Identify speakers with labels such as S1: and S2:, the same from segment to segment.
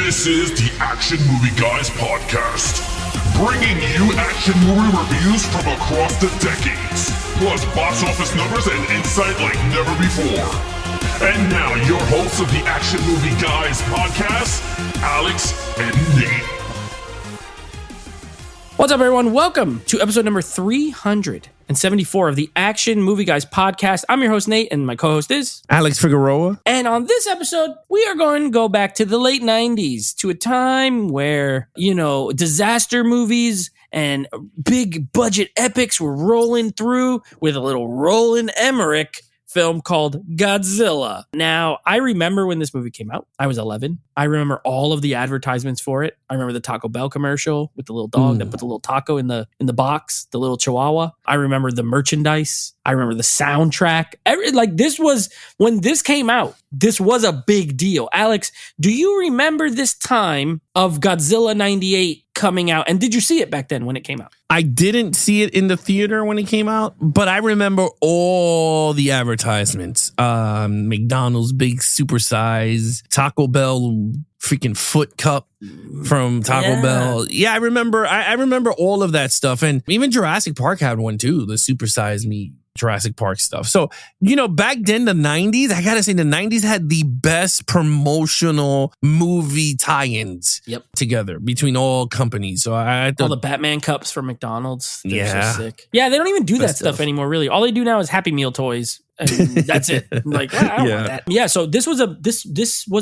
S1: This is the Action Movie Guys podcast, bringing you action movie reviews from across the decades, plus box office numbers and insight like never before. And now, your hosts of the Action Movie Guys podcast, Alex and Nate.
S2: What's up, everyone? Welcome to episode number 374 of the Action Movie Guys podcast. I'm your host, Nate, and my co-host is
S3: Alex Figueroa.
S2: And on this episode, we are going to go back to the late 90s, to a time where, disaster movies and big budget epics were rolling through with a little Roland Emmerich film called Godzilla. Now, I remember when this movie came out. I was 11. I remember all of the advertisements for it. I remember the Taco Bell commercial with the little dog that put the little taco in the box, the little chihuahua. I remember the merchandise. I remember the soundtrack. When this came out, this was a big deal. Alex, do you remember this time of Godzilla 98 coming out? And did you see it back then when it came out?
S3: I didn't see it in the theater when it came out, but I remember all the advertisements. McDonald's big supersize, Taco Bell freaking foot cup from Taco Bell. Yeah, I remember all of that stuff. And even Jurassic Park had one too, the supersize me Jurassic Park stuff. So, back then, the 90s, I gotta say, the 90s had the best promotional movie tie-ins together between all companies. So I thought
S2: all the Batman cups from McDonald's. They're so sick. Yeah, they don't even do that stuff anymore, really. All they do now is Happy Meal toys. And that's it. I don't want that. Yeah, so this was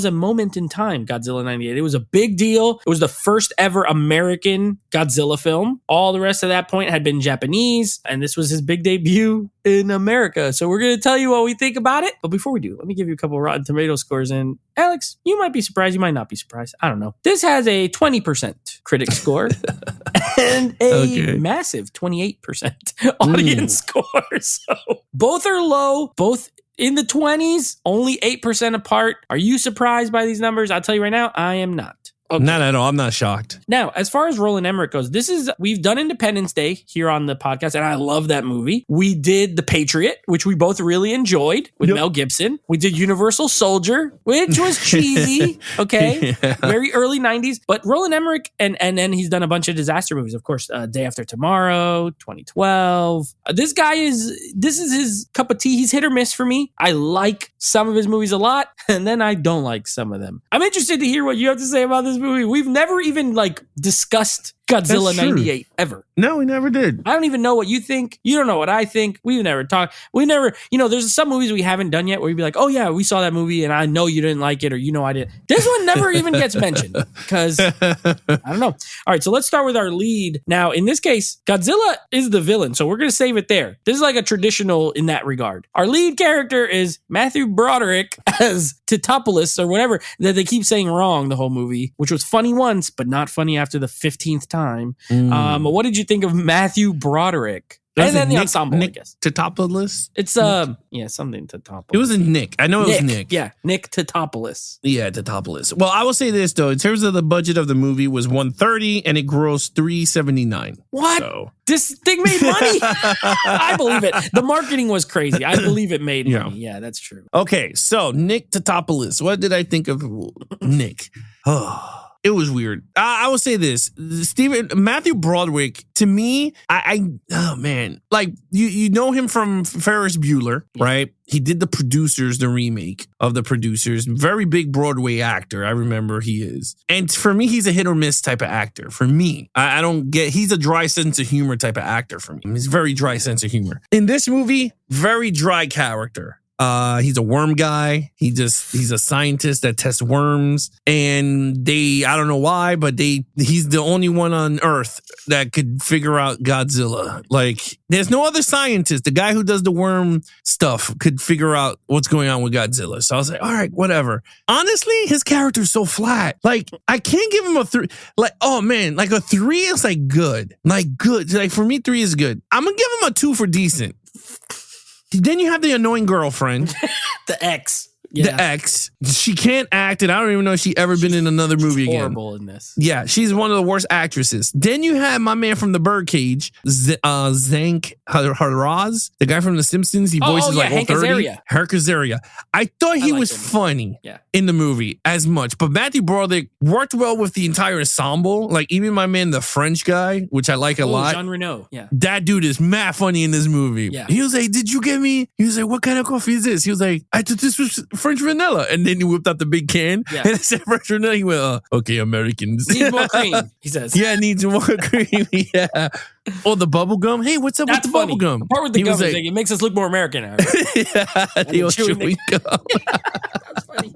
S2: a moment in time, Godzilla 98. It was a big deal. It was the first ever American Godzilla film. All the rest of that point had been Japanese, and this was his big debut in America. So we're going to tell you what we think about it. But before we do, let me give you a couple of Rotten Tomato scores. And Alex, you might be surprised. You might not be surprised. I don't know. This has a 20% critic score and a massive 28% audience score. So both are low, both in the 20s, only 8% apart. Are you surprised by these numbers? I'll tell you right now, I am not. Okay.
S3: Not at all. I'm not shocked.
S2: Now, as far as Roland Emmerich goes, we've done Independence Day here on the podcast, and I love that movie. We did The Patriot, which we both really enjoyed with Mel Gibson. We did Universal Soldier, which was cheesy. Okay. Yeah. Very early 90s. But Roland Emmerich, and then he's done a bunch of disaster movies. Of course, Day After Tomorrow, 2012. This is his cup of tea. He's hit or miss for me. I like some of his movies a lot, and then I don't like some of them. I'm interested to hear what you have to say about this movie. We've never even discussed Godzilla 98 ever.
S3: No, we never did.
S2: I don't even know what you think. You don't know what I think. We've never talked. We never, there's some movies we haven't done yet where you'd be like, oh yeah, we saw that movie and I know you didn't like it, or I didn't. This one never even gets mentioned because I don't know. All right, so let's start with our lead. Now, in this case, Godzilla is the villain, so we're going to save it there. This is like a traditional in that regard. Our lead character is Matthew Broderick as Titopoulos or whatever that they keep saying wrong the whole movie, which was funny once, but not funny after the 15th time. What did you think of Matthew Broderick? And then the ensemble, I guess.
S3: Titopoulos?
S2: It's something Titopoulos.
S3: It was a Nick. I know it was Nick.
S2: Yeah, Nick Titopoulos.
S3: Yeah, Titopoulos. Well, I will say this though, in terms of the budget of the movie was $130 and it grossed $379.
S2: What?
S3: So.
S2: This thing made money? I believe it. The marketing was crazy. I believe it made money. Yeah, that's true.
S3: Okay, so Nick Titopoulos. What did I think of Nick? Oh. It was weird. I will say this, Matthew Broderick, to me, oh man, you know him from Ferris Bueller, right? He did the remake of The Producers. Very big Broadway actor. I remember he is. And for me, he's a hit or miss type of actor. For me, I don't get, he's a dry sense of humor type of actor for me. He's very dry sense of humor. In this movie, very dry character. He's a worm guy. He's a scientist that tests worms, and I don't know why, but he's the only one on Earth that could figure out Godzilla. There's no other scientist. The guy who does the worm stuff could figure out what's going on with Godzilla. So I was like, all right, whatever. Honestly, his character's so flat. I can't give him a 3. A 3 is good. Good. For me, 3 is good. I'm gonna give him a 2 for decent. Then you have the annoying girlfriend.
S2: The ex.
S3: the ex. She can't act, and I don't even know if she ever been in another movie again.
S2: Horrible in this.
S3: Yeah, she's one of the worst actresses. Then you have my man from the Birdcage, Zank Haraz, the guy from The Simpsons. He voices like
S2: Hank
S3: 30.
S2: Azaria.
S3: Hank Azaria. I thought he was funny in the movie as much, but Matthew Broderick worked well with the entire ensemble. Like even my man, the French guy, which I like a lot.
S2: Jean Reno. Yeah,
S3: that dude is mad funny in this movie.
S2: Yeah.
S3: He was like, "Did you get me?" He was like, "What kind of coffee is this?" He was like, "I thought this was French vanilla," and then he whipped out the big can and it said French vanilla. He went, "Okay, Americans,
S2: need more cream." He says,
S3: "Yeah, needs more cream." Yeah. Or the bubble gum. Hey, what's up with the bubble gum?
S2: The part with the gum is like, it makes us look more American now.
S3: The old chewing gum.
S2: That's funny.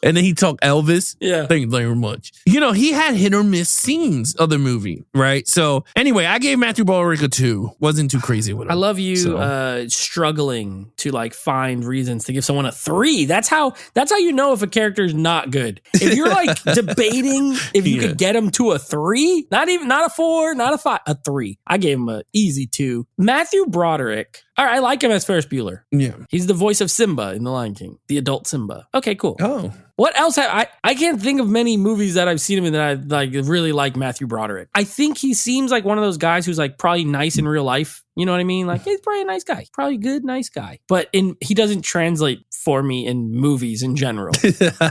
S3: And then he talked Elvis.
S2: Yeah.
S3: Thank you very much. You know, he had hit or miss scenes of the movie, right? So anyway, I gave Matthew Broderick a 2. Wasn't too crazy with him.
S2: I love you struggling to like find reasons to give someone a 3. That's how you know if a character is not good. If you're like debating if you could get him to a 3, not a 4, not a 5, a 3. I gave him an easy 2. Matthew Broderick. All right, I like him as Ferris Bueller.
S3: Yeah.
S2: He's the voice of Simba in The Lion King, the adult Simba. Okay, cool.
S3: Oh.
S2: What else? I can't think of many movies that I've seen him in that I like really like Matthew Broderick. I think he seems like one of those guys who's like probably nice in real life. You know what I mean? Like he's probably a nice guy, probably a good, nice guy. But he doesn't translate for me in movies in general.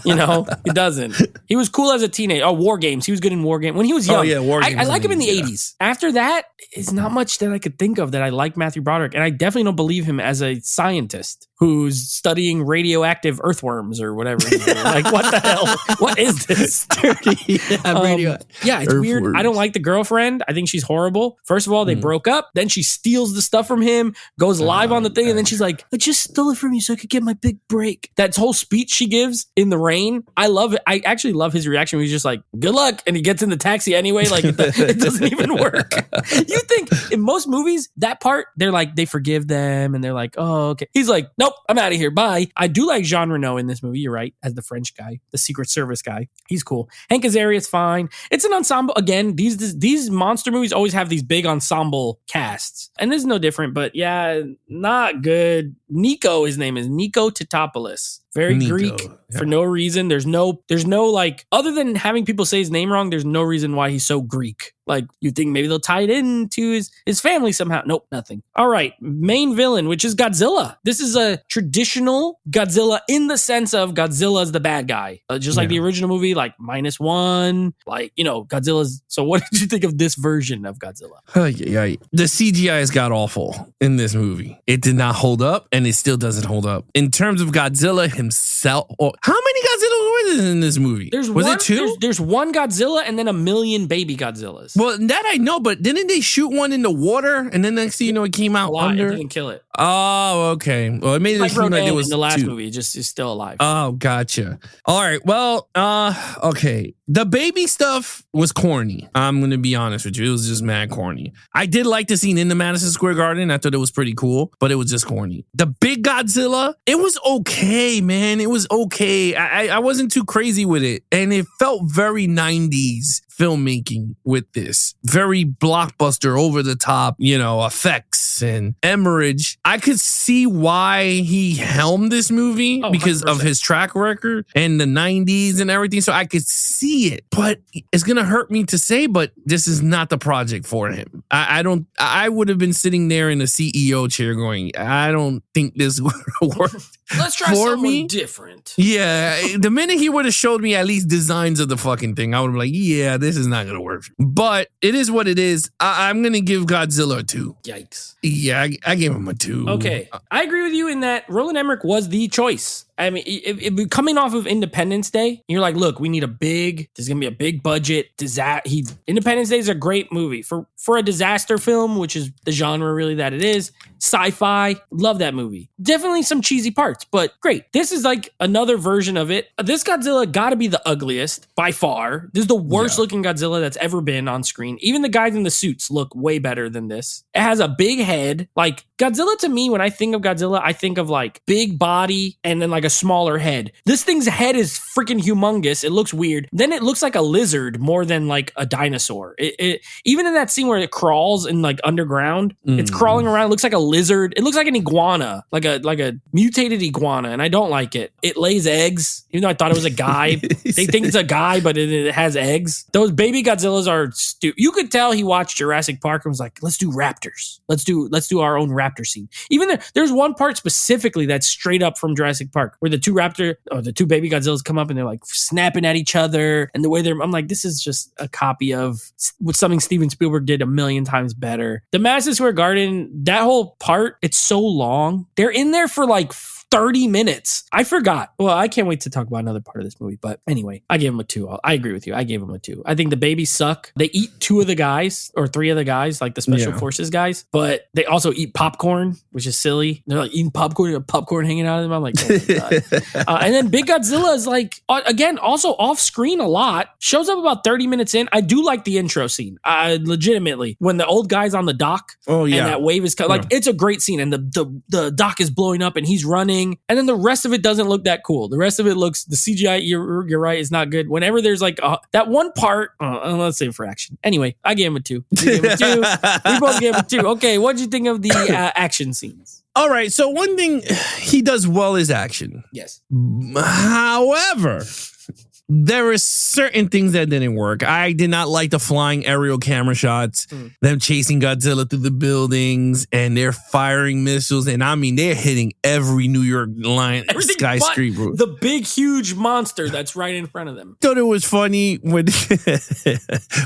S2: You know, he doesn't. He was cool as a teenager. Oh, War Games. He was good in War Games when he was young.
S3: Oh yeah, War Games.
S2: I like him in the 80s. After that, it's not much that I could think of that I like Matthew Broderick, and I definitely don't believe him as a scientist who's studying radioactive earthworms or whatever. Like, what the hell? What is this? Yeah, it's weird. I don't like the girlfriend. I think she's horrible. First of all, they broke up. Then she steals the stuff from him, goes live on the thing, and then she's like, "I just stole it from you so I could get my big break." That whole speech she gives in the rain, I love it. I actually love his reaction. He's just like, "Good luck," and he gets in the taxi anyway. Like it doesn't even work. You think in most movies that part they're like they forgive them and they're like, "Oh, okay." He's like, "Nope, I'm out of here. Bye." I do like Jean Reno in this movie. You're right, as the French guy, the Secret Service guy. He's cool. Hank Azaria's fine. It's an ensemble. Again, these monster movies always have these big ensemble casts, and this is no different. But yeah, not good. Nico, his name is Nico Tatopoulos. Very Greek for no reason. There's no like, other than having people say his name wrong, there's no reason why he's so Greek. Like, you think maybe they'll tie it into his family somehow. Nope, nothing. All right, main villain, which is Godzilla. This is a traditional Godzilla in the sense of Godzilla's the bad guy. Just like the original movie, like -1, like, you know, Godzilla's. So what did you think of this version of Godzilla?
S3: The CGI has got awful in this movie. It did not hold up, and it still doesn't hold up. In terms of Godzilla himself, how many Godzillas were there in this movie? Was it 2?
S2: There's one Godzilla and then a million baby Godzillas.
S3: Well, that I know, but didn't they shoot one in the water, and then next thing you know, it came out under?
S2: It didn't kill it.
S3: Oh, okay. Well, it made it seem like it was
S2: in the last
S3: 2.
S2: movie. Just is still alive.
S3: Oh, gotcha. All right. Well, okay. The baby stuff was corny. I'm going to be honest with you. It was just mad corny. I did like the scene in the Madison Square Garden. I thought it was pretty cool, but it was just corny. The big Godzilla, it was okay, man. It was okay. I wasn't too crazy with it. And it felt very 90s filmmaking with this. Very blockbuster, over the top, you know, effects and Emmerich. I could see why he helmed this movie because 100%. Of his track record and the 90s and everything. So I could see it, but it's going to hurt me to say, but this is not the project for him. I would have been sitting there in the CEO chair going, I don't think this would work.
S2: Let's try something different.
S3: Yeah. The minute he would have showed me at least designs of the fucking thing, I would have been like, yeah, this is not going to work. But it is what it is. I'm going to give Godzilla a 2.
S2: Yikes.
S3: Yeah, I gave him a 2.
S2: Okay. I agree with you in that Roland Emmerich was the choice. I mean, coming off of Independence Day, you're like, look, we need there's going to be a big budget. Independence Day is a great movie for a disaster film, which is the genre really that it is. Sci-fi. Love that movie. Definitely some cheesy parts, but great. This is like another version of it. This Godzilla got to be the ugliest by far. This is the worst looking Godzilla that's ever been on screen. Even the guys in the suits look way better than this. It has a big head. Like, Godzilla, to me, when I think of Godzilla, I think of like big body and then like a smaller head. This thing's head is freaking humongous. It looks weird. Then it looks like a lizard more than like a dinosaur. Even in that scene where it crawls in like underground, it's crawling around. It looks like a lizard. It looks like an iguana, like a mutated iguana, and I don't like it. It lays eggs, even though I thought it was a guy. They think it's a guy, but it has eggs. Those baby Godzillas are stupid. You could tell he watched Jurassic Park and was like, let's do raptors. Let's do our own raptor scene. Even there's one part specifically that's straight up from Jurassic Park where the two baby Godzillas come up and they're like snapping at each other, and the way I'm like, this is just a copy of something Steven Spielberg did a million times better. The Madison Square Garden, that whole part, it's so long. They're in there for like 30 minutes. I forgot. Well, I can't wait to talk about another part of this movie. But anyway, I gave him a 2. I agree with you. I gave him a 2. I think the babies suck. They eat 2 of the guys or 3 of the guys, like the special forces guys. But they also eat popcorn, which is silly. They're like eating popcorn hanging out of them. I'm like, oh my God. And then Big Godzilla is like, again, also off screen a lot. Shows up about 30 minutes in. I do like the intro scene. Legitimately. When the old guy's on the dock. Oh, yeah. And that wave is like, it's a great scene. And the dock is blowing up and he's running. And then the rest of it doesn't look that cool. The rest of it looks, the CGI, you're right, is not good. Whenever there's like that one part, let's save it for action. Anyway, I gave him a 2. We both gave him a 2. Okay, what'd you think of the action scenes?
S3: All right, so one thing he does well is action.
S2: Yes.
S3: However, there are certain things that didn't work. I did not like the flying aerial camera shots, them chasing Godzilla through the buildings, and they're firing missiles. And I mean, they're hitting every New York skyscraper.
S2: The big, huge monster that's right in front of them.
S3: Thought it was funny when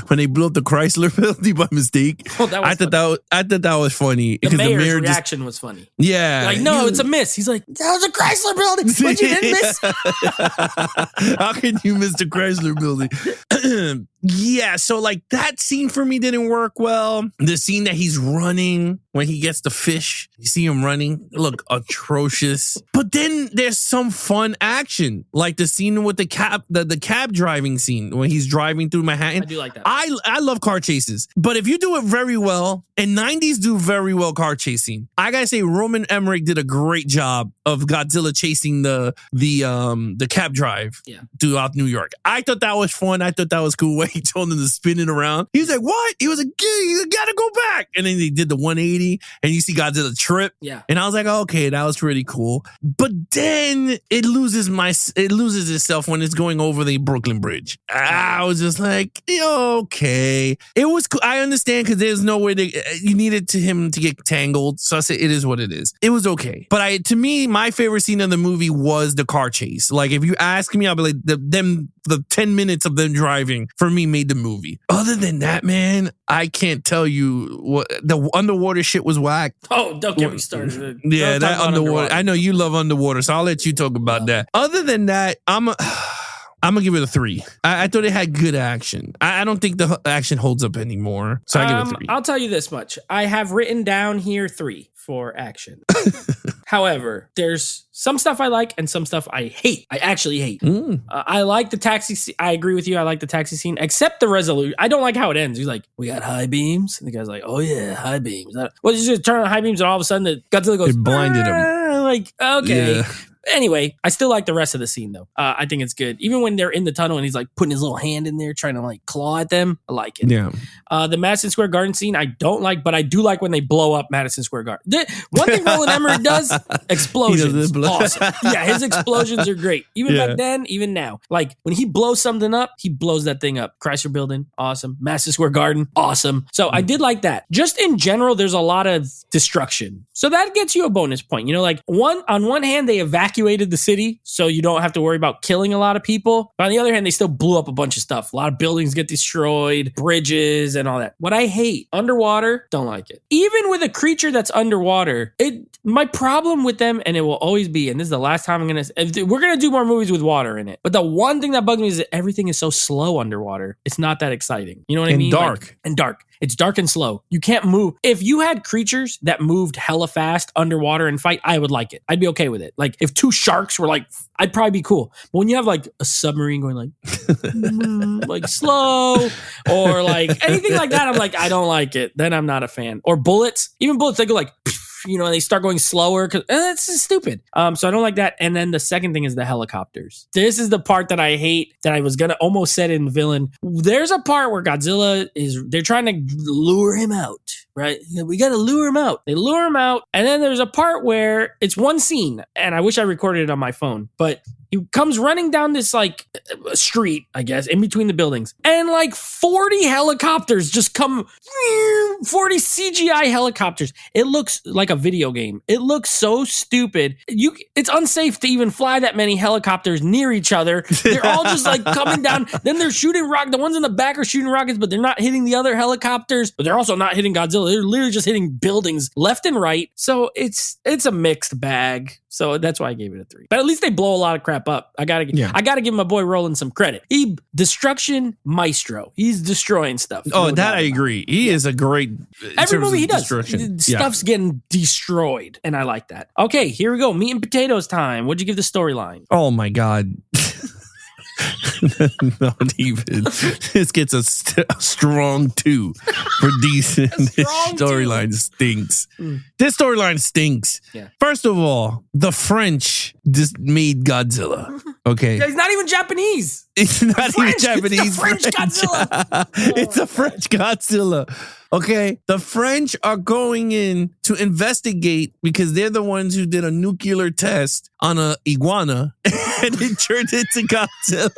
S3: when they blew up the Chrysler building by mistake.
S2: Oh, that was
S3: I thought that was funny.
S2: The mayor's reaction was funny.
S3: Yeah.
S2: Like, no, it's a miss. He's like, that was a Chrysler building. But you didn't miss.
S3: How can you miss the Chrysler building? Yeah, so like that scene for me didn't work well. The scene that he's running when he gets the fish, you see him running, look atrocious. But then there's some fun action, like the scene with the cab driving scene when he's driving through Manhattan.
S2: I do like that.
S3: I love car chases, but if you do it very well, and 90s do very well car chasing, I gotta say Roman Emmerich did a great job of Godzilla chasing the cab drive throughout New York. I thought that was fun. I thought that was cool. He told him to spin it around. He was like, what? He was like, you gotta go back. And then they did the 180 and you see Godzilla trip.
S2: Yeah.
S3: And I was like, okay, that was pretty cool. But then it loses itself when it's going over the Brooklyn Bridge. I was just like, okay. It was cool. I understand because there's no way you needed him to get tangled. So I said, it is what it is. It was okay. But to me, my favorite scene of the movie was the car chase. Like if you ask me, I'll be like, the 10 minutes of them driving for me made the movie. Other than that, man, I can't tell you what the underwater shit was whack.
S2: Oh, don't get me started.
S3: Yeah, that underwater. I know you love underwater, so I'll let you talk about that. Other than that, I'm gonna give it a 3. I thought it had good action. I don't think the action holds up anymore, so I give it a 3.
S2: I'll tell you this much: I have written down here 3 for action. However, there's some stuff I like and some stuff I hate. I actually hate. I like the taxi scene. I agree with you. I like the taxi scene, except the resolution. I don't like how it ends. He's like, we got high beams. And the guy's like, oh yeah, high beams. Well, you just turn on high beams and all of a sudden the Godzilla goes,
S3: it blinded him.
S2: Like, okay. Yeah. Anyway, I still like the rest of the scene though. I think it's good. Even when they're in the tunnel and he's like putting his little hand in there trying to like claw at them. I like it.
S3: Yeah.
S2: The Madison Square Garden scene, I don't like, but I do like when they blow up Madison Square Garden. One thing Roland Emmerich does, explosions. Awesome. Yeah, his explosions are great. Even back then, even now. Like when he blows something up, he blows that thing up. Chrysler Building, awesome. Madison Square Garden, awesome. So I did like that. Just in general, there's a lot of destruction. So that gets you a bonus point. You know, like on one hand, they evacuated the city, so you don't have to worry about killing a lot of people. But on the other hand, they still blew up a bunch of stuff. A lot of buildings get destroyed, bridges and all that. What I hate, underwater, don't like it. Even with a creature that's underwater, my problem with them, and it will always be, and this is the last time we're going to do more movies with water in it. But the one thing that bugs me is that everything is so slow underwater. It's not that exciting. You know what I mean?
S3: Dark.
S2: And dark. It's dark and slow. You can't move. If you had creatures that moved hella fast underwater and fight, I would like it. I'd be okay with it. Like if 2 sharks were like, I'd probably be cool. But when you have like a submarine going like, like slow or like anything like that, I'm like, I don't like it. Then I'm not a fan. Or bullets, even bullets, they go like, they start going slower because that's just stupid. So I don't like that. And then the second thing is the helicopters. This is the part that I hate, that I was gonna almost set in villain. There's a part where they're trying to lure him out, right? We gotta lure him out. They lure him out, and then there's a part where it's one scene, and I wish I recorded it on my phone, but he comes running down this like street, I guess, in between the buildings, and like 40 helicopters just come, 40 CGI helicopters. It looks like a video game. It looks so stupid. It's unsafe to even fly that many helicopters near each other. They're all just like coming down. Then they're shooting rockets. The ones in the back are shooting rockets, but they're not hitting the other helicopters. But they're also not hitting Godzilla. They're literally just hitting buildings left and right. So it's a mixed bag. So that's why I gave it a 3. But at least they blow a lot of crap up. I gotta give my boy Roland some credit. Destruction maestro. He's destroying stuff.
S3: Oh, that I agree. He is a great.
S2: Every movie he does, stuff's getting destroyed, and I like that. Okay, here we go. Meat and potatoes time. What'd you give the storyline?
S3: Oh my God. Not even. This gets a strong 2 for decent. This storyline stinks. This storyline stinks.
S2: Yeah.
S3: First of all, the French just made Godzilla. Okay.
S2: Yeah, he's not even Japanese.
S3: It's not even Japanese.
S2: It's the French Godzilla.
S3: It's a French Godzilla. Okay, the French are going in to investigate because they're the ones who did a nuclear test on a iguana and it turned into Godzilla.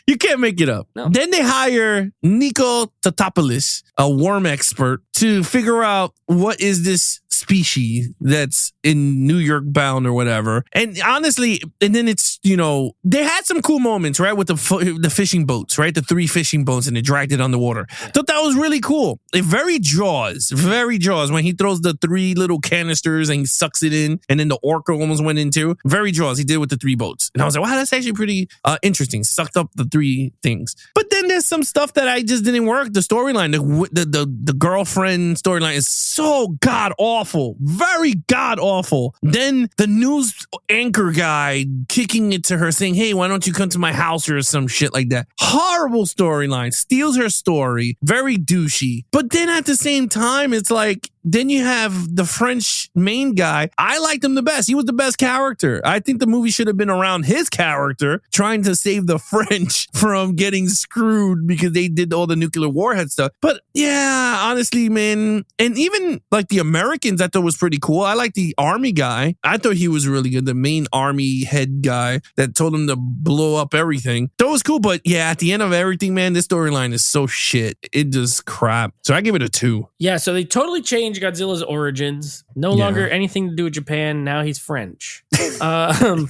S3: You can't make it up.
S2: No.
S3: Then they hire Nico Tatopoulos, a worm expert, to figure out what is this species that's in New York bound or whatever. And honestly, and then it's, they had some cool moments, right? With the fishing boats, right? The 3 fishing boats, and they dragged it on the water. Yeah. Thought that was really cool. Very Jaws when he throws the 3 little canisters and he sucks it in, and then the orca almost went into. Very Jaws. He did it with the 3 boats. And I was like, wow, that's actually pretty interesting. Sucked up the 3 things. But then there's some stuff that I just didn't work. The storyline, the girlfriend storyline is so god awful. Very god awful. Then the news anchor guy kicking it to her saying, hey, why don't you come to my house or some shit like that. Horrible storyline. Steals her story. Very douchey. But then at the same time, it's like, then you have the French main guy. I liked him the best. He was the best character. I think the movie should have been around his character trying to save the French from getting screwed because they did all the nuclear warhead stuff. But yeah, honestly, man. And even like the Americans, I thought was pretty cool. I like the army guy. I thought he was really good. The main army head guy that told him to blow up everything. That was cool. But yeah, at the end of everything, man, this storyline is so shit. It just crap. So I give it a 2.
S2: Yeah, so they totally changed Godzilla's origins. No longer anything to do with Japan. Now he's French.
S3: He's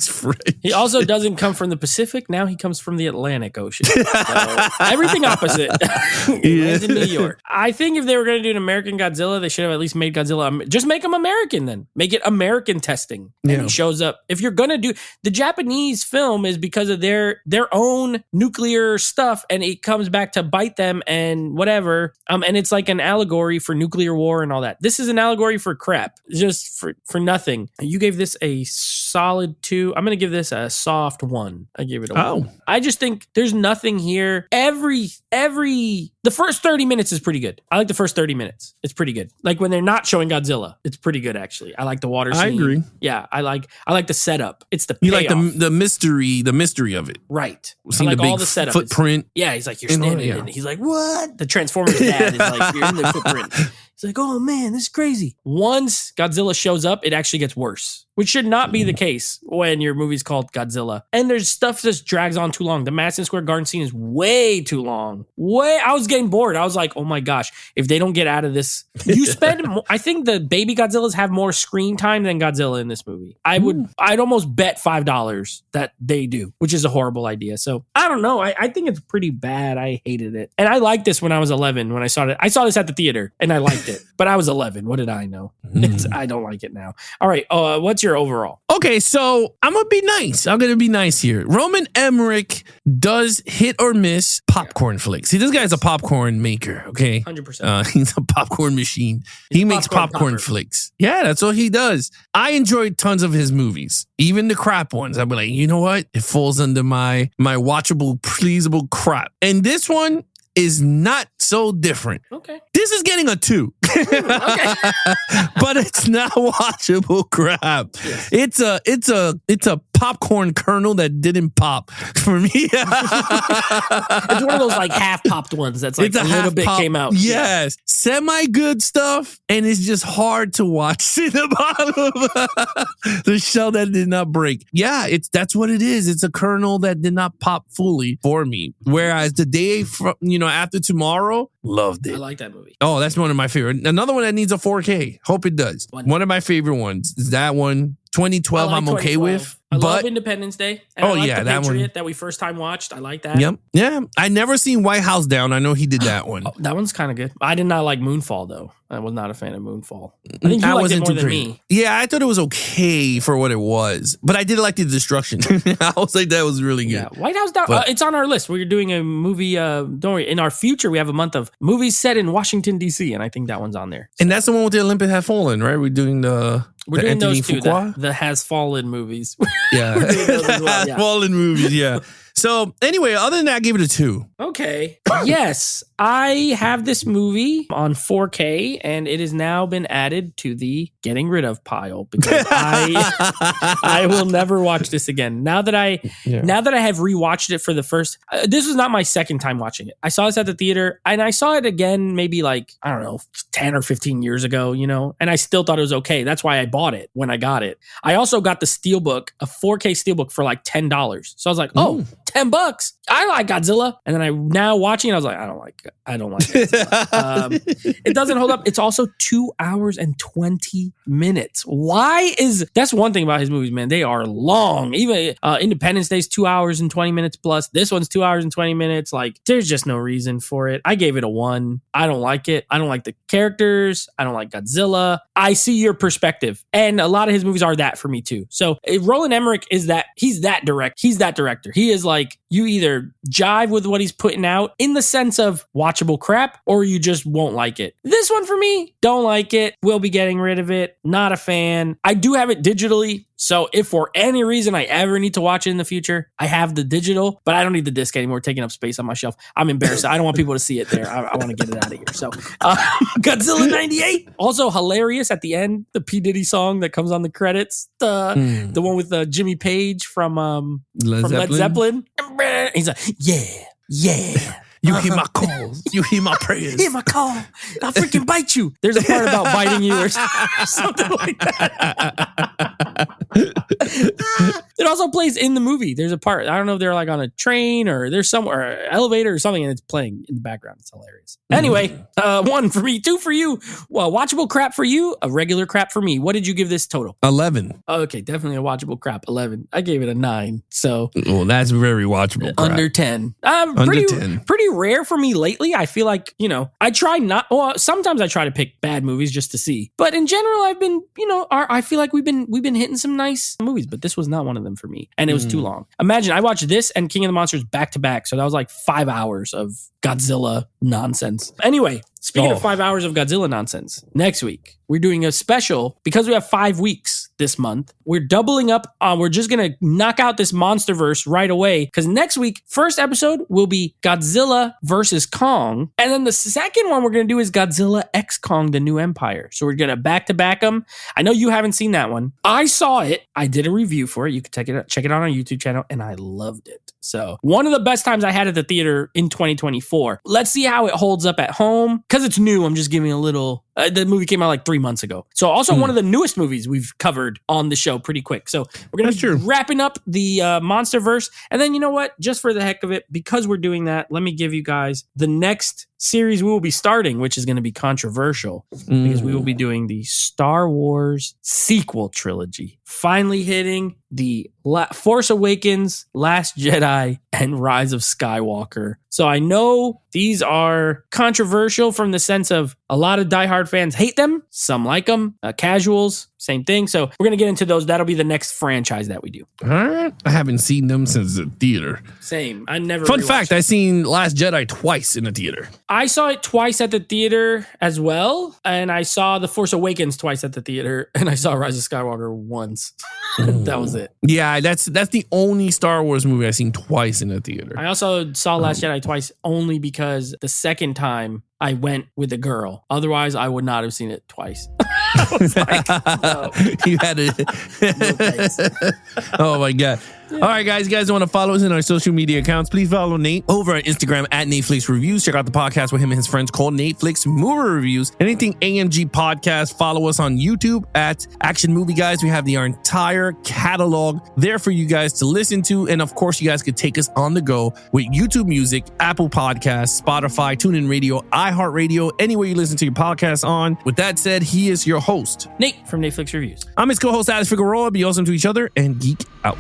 S3: French.
S2: He also doesn't come from the Pacific. Now he comes from the Atlantic Ocean. So everything opposite. He lands in New York. I think if they were going to do an American Godzilla, they should have at least made Godzilla. Just make him American then. Make it American testing. And he shows up. If you're going to do the Japanese film is because of their own nuclear stuff, and it comes back to bite them and whatever. And it's like an allegory for nuclear war and all that. This is an allegory for crap, just for nothing. You gave this a solid 2. I'm going to give this a soft 1. I gave it a 1. I just think there's nothing here. The first 30 minutes is pretty good. I like the first 30 minutes. It's pretty good. Like when they're not showing Godzilla, it's pretty good actually. I like the water scene.
S3: I agree.
S2: Yeah, I like the setup. It's the
S3: payoff. You like the mystery of it.
S2: Right.
S3: Seeing
S2: I like
S3: the big
S2: all the setup.
S3: Footprint.
S2: Yeah, he's like, you're standing in it. He's like, what? The Transformers dad is like, you're in the footprint. He's like, oh man, this is crazy. Once Godzilla shows up, it actually gets worse, which should not be the case when your movie's called Godzilla. And there's stuff that just drags on too long. The Madison Square Garden scene is way too long. I was getting bored. I was like, oh my gosh, if they don't get out of this, you spend, I think the baby Godzillas have more screen time than Godzilla in this movie. I'd almost bet $5 that they do, which is a horrible idea. So I don't know. I think it's pretty bad. I hated it. And I liked this when I was 11, when I saw it. I saw this at the theater and I liked it, but I was 11. What did I know? I don't like it now. All right. What's your overall?
S3: Okay, so I'm going to be nice. I'm going to be nice here. Roman Emmerich does hit or miss popcorn flicks. See, this guy's a popcorn maker, okay?
S2: 100%.
S3: He's a popcorn machine. He makes popcorn flicks. Yeah, that's what he does. I enjoyed tons of his movies, even the crap ones. I'd be like, you know what? It falls under my watchable, pleasable crap. And this one, is not so different.
S2: Okay.
S3: This is getting a 2.
S2: Okay.
S3: But it's not watchable crap. Yes. It's a popcorn kernel that didn't pop for me.
S2: It's one of those like half popped ones that's like a little bit came out.
S3: Yes. Semi good stuff, and it's just hard to watch in the bottom. The shell that did not break. Yeah, that's what it is. It's a kernel that did not pop fully for me. Whereas the day after tomorrow, loved it.
S2: I like that movie.
S3: Oh, that's one of my favorite. Another one that needs a 4K. Hope it does. One of my favorite ones is that one. 2012, I'm okay with.
S2: I love Independence Day. And I like the
S3: that
S2: Patriot
S3: one
S2: that we first time watched. I like that.
S3: Yep. Yeah. I never seen White House Down. I know he did that one.
S2: That one's kind of good. I did not like Moonfall though. I was not a fan of Moonfall. I think you liked it more than me.
S3: Yeah, I thought it was okay for what it was, but I did like the destruction. I was like, that was really good. Yeah,
S2: White House Down. It's on our list. We're doing a movie. Don't worry. In our future, we have a month of movies set in Washington D.C., and I think that one's on there.
S3: And that's the one with the Olympic Have Fallen, right? We're doing the
S2: those two, the Has Fallen movies.
S3: Yeah, Has Fallen movies. Yeah. So anyway, other than that, I gave it a 2.
S2: Okay. Yes, I have this movie on 4K, and it has now been added to the getting rid of pile because I will never watch this again. Now that I have rewatched it for the first, this was not my second time watching it. I saw this at the theater, and I saw it again maybe like, I don't know, 10 or 15 years ago, and I still thought it was okay. That's why I bought it when I got it. I also got the Steelbook, a 4K Steelbook for like $10. So I was like, oh, $10. I like Godzilla. And then now watching it, I was like, I don't like Godzilla. It doesn't hold up. It's also 2 hours and 20 minutes. That's one thing about his movies, man. They are long. Even Independence Day's 2 hours and 20 minutes plus. This one's 2 hours and 20 minutes. Like, there's just no reason for it. I gave it a 1. I don't like it. I don't like the characters. I don't like Godzilla. I see your perspective. And a lot of his movies are that for me too. So Roland Emmerich he's that director. He is like, you either jive with what he's putting out in the sense of watchable crap, or you just won't like it. This one for me, don't like it. We'll be getting rid of it. Not a fan. I do have it digitally. So if for any reason I ever need to watch it in the future, I have the digital, but I don't need the disc anymore, taking up space on my shelf. I'm embarrassed. I don't want people to see it there. I want to get it out of here. So Godzilla 98, also hilarious at the end, the P. Diddy song that comes on the credits, the one with Jimmy Page from Led Zeppelin. He's like, yeah.
S3: You hear my calls. You hear my prayers.
S2: Hear my call. I'll freaking bite you. There's a part about biting you or something like that. It also plays in the movie. There's a part. I don't know if they're like on a train or there's somewhere, elevator or something, and it's playing in the background. It's hilarious. Anyway, 1 for me, 2 for you. Well, watchable crap for you, a regular crap for me. What did you give this total?
S3: 11.
S2: Okay, definitely a watchable crap. 11. I gave it a 9. So,
S3: well, that's very watchable. Crap.
S2: Under 10.
S3: Under 10.
S2: Pretty rare for me lately. I feel like, I try sometimes I try to pick bad movies just to see. But in general, I've been, I feel like we've been hitting some nice movies, but this was not one of them for me. And it was too long. Imagine I watched this and King of the Monsters back to back. So that was like 5 hours of Godzilla nonsense. Anyway, speaking of 5 hours of Godzilla nonsense, next week, we're doing a special because we have 5 weeks this month. We're doubling up. We're just going to knock out this Monsterverse right away because next week, first episode will be Godzilla versus Kong. And then the second one we're going to do is Godzilla X Kong, the New Empire. So we're going to back-to-back them. I know you haven't seen that one. I saw it. I did a review for it. You can check it out on our YouTube channel, and I loved it. So one of the best times I had at the theater in 2024. Let's see how it holds up at home. Because it's new, I'm just giving a little... the movie came out like 3 months ago. So also one of the newest movies we've covered on the show pretty quick. So we're going to be wrapping up the Monsterverse. And then you know what? Just for the heck of it, because we're doing that, let me give you guys the next series we will be starting, which is going to be controversial because we will be doing the Star Wars sequel trilogy. Finally hitting the Force Awakens, Last Jedi, and Rise of Skywalker. So I know these are controversial from the sense of a lot of diehard fans hate them. Some like them, casuals. same thing. So we're going to get into those. That'll be the next franchise that we do.
S3: All right. I haven't seen them since the theater.
S2: Same. I never.
S3: Fun fact, I seen Last Jedi twice in the theater.
S2: I saw it twice at the theater as well. And I saw The Force Awakens twice at the theater. And I saw Rise of Skywalker once. That was it.
S3: Yeah, that's the only Star Wars movie I've seen twice in the theater.
S2: I also saw Last Jedi twice only because the second time I went with a girl. Otherwise, I would not have seen it twice. I was like, no.
S3: You had it. Oh my God. All right, guys. You guys want to follow us in our social media accounts? Please follow Nate over on Instagram at Netflix Reviews. Check out the podcast with him and his friends called Netflix Movie Reviews. Anything AMG Podcast. Follow us on YouTube at Action Movie Guys. We have our entire catalog there for you guys to listen to. And of course, you guys could take us on the go with YouTube Music, Apple Podcasts, Spotify, TuneIn Radio, iHeartRadio, anywhere you listen to your podcasts on. With that said, he is your host,
S2: Nate from Netflix Reviews.
S3: I'm his co-host, Alice Figueroa. Be awesome to each other and geek out.